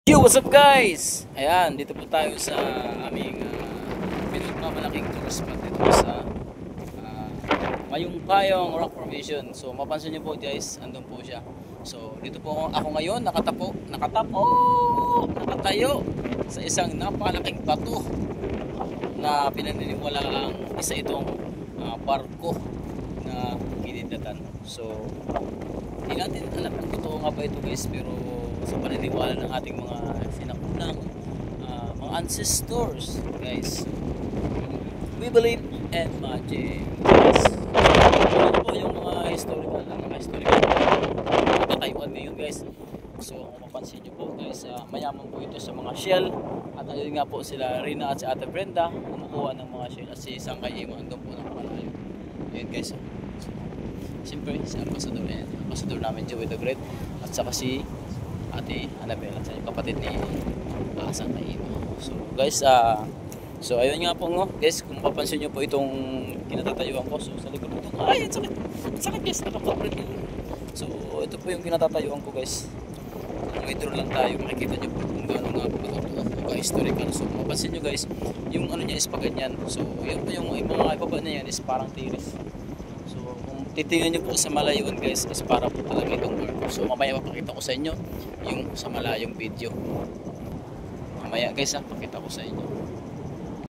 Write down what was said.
Yo, what's up guys? Ayan, dito po tayo sa aming pinakamalaking tourist spot dito sa Mayungpayong Rock Formation. So mapansin niyo po guys, andun po siya. So dito po ako ngayon, nakatayo sa isang napakalaking bato na pinaniniwala lang isa itong barko na kinidatan. So hindi natin alam kung totoo nga ba ito guys, pero sa paniniwala ng ating mga sinaunang mga ancestors guys, we believe in magic guys. Ito po yung mga historical Taiwan ngayon guys. So kung mapansin nyo po guys, mayaman po ito sa mga shell. At ayun nga po sila Rina at si Ate Brenda kumukuha ng mga shell, at si Sangkay Ima andun po ng malayo. Ayun guys, so, siyempre si Ambassador namin Joey the Great, at saka si Ate Annabelle at yung kapatid ni Sangkay Ima. So guys, so ayun nga po guys, kung mapapansin nyo po itong kinatatayuan ko, so sa likod ito, ay sakit guys, nakapag-break. So ito po yung kinatatayuan ko guys. May drone lang tayo, makikita nyo po kung gano'n nga historical. So mapapansin nyo guys, yung ano niya is pa ganyan. So yun po yung mga ibaba na yan is parang tiris. So kung titingnan nyo po sa malayon guys, is para po talaga itong barko. So mamaya papakita ko sa inyo yung sa malayong video. Mamaya guys, pakita ko sa inyo.